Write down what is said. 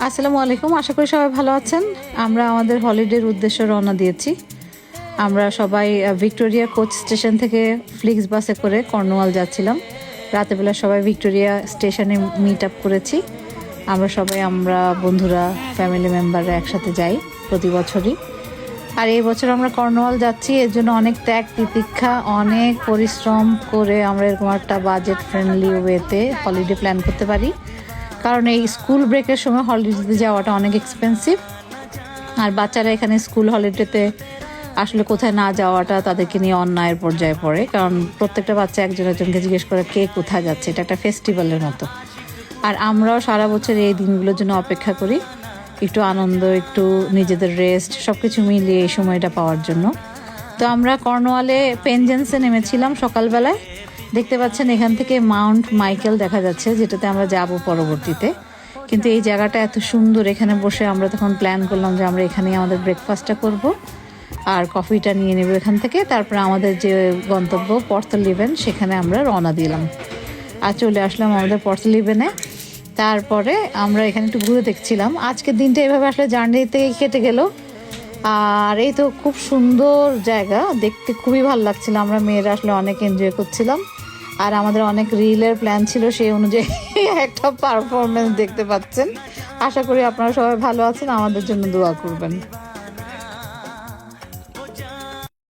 আসসালামু আলাইকুম, আশা করি সবাই ভালো আছেন। আমরা আমাদের হলিডের উদ্দেশ্যে রওনা দিয়েছি। আমরা সবাই ভিক্টোরিয়া কোচ স্টেশন থেকে ফ্লিক্স বাসে করে কর্নওয়াল যাচ্ছিলাম। রাতেবেলা সবাই ভিক্টোরিয়া স্টেশনে মিট আপ করেছি। আমরা বন্ধুরা, ফ্যামিলি মেম্বাররা একসাথে যাই প্রতি বছরই। আর এই বছর আমরা কর্নওয়াল যাচ্ছি, এর জন্য অনেক ত্যাগ তিতিক্ষা, অনেক পরিশ্রম করে আমরা এরকম একটা বাজেট ফ্রেন্ডলি ওয়েতে হলিডে প্ল্যান করতে পারি। কারণ এই স্কুল ব্রেকের সময় হলিডেতে যাওয়াটা অনেক এক্সপেন্সিভ, আর বাচ্চারা এখানে স্কুল হলিডেতে আসলে কোথায় না যাওয়াটা তাদেরকে নিয়ে অন্যায়ের পর্যায়ে পড়ে। কারণ প্রত্যেকটা বাচ্চা একজন একজনকে জিজ্ঞেস করে কে কোথায় যাচ্ছে, এটা একটা ফেস্টিভ্যালের মতো। আর আমরাও সারা বছর এই দিনগুলোর জন্য অপেক্ষা করি, একটু আনন্দ, একটু নিজেদের রেস্ট, সব কিছু মিলিয়ে এই সময়টা পাওয়ার জন্য। তো আমরা কর্নওয়ালে পেনজেন্সে নেমেছিলাম সকালবেলায়। দেখতে পাচ্ছেন এখান থেকে মাউন্ট মাইকেল দেখা যাচ্ছে, যেটাতে আমরা যাব পরবর্তীতে। কিন্তু এই জায়গাটা এত সুন্দর, এখানে বসে আমরা তখন প্ল্যান করলাম যে আমরা এখানেই আমাদের ব্রেকফাস্টটা করব আর কফিটা নিয়ে নেব এখান থেকে। তারপরে আমাদের যে গন্তব্য পর্তলিভেন, সেখানে আমরা রওনা দিলাম আর চলে আসলাম আমাদের পর্তলিভেনে। তারপরে আমরা এখানে একটু ঘুরে দেখছিলাম। আজকের দিনটা এভাবে আসলে জার্নিতেই কেটে গেল। আর এই তো খুব সুন্দর জায়গা, দেখতে খুবই ভালো লাগছিল। আমরা মেয়েরা আসলে অনেক এনজয় করছিলাম, আর আমাদের অনেক রিলের প্ল্যান ছিল, সেই অনুযায়ী একটা পারফরমেন্স দেখতে পাচ্ছেন। আশা করি আপনারা সবাই ভালো আছেন, আমাদের জন্য দোয়া করবেন।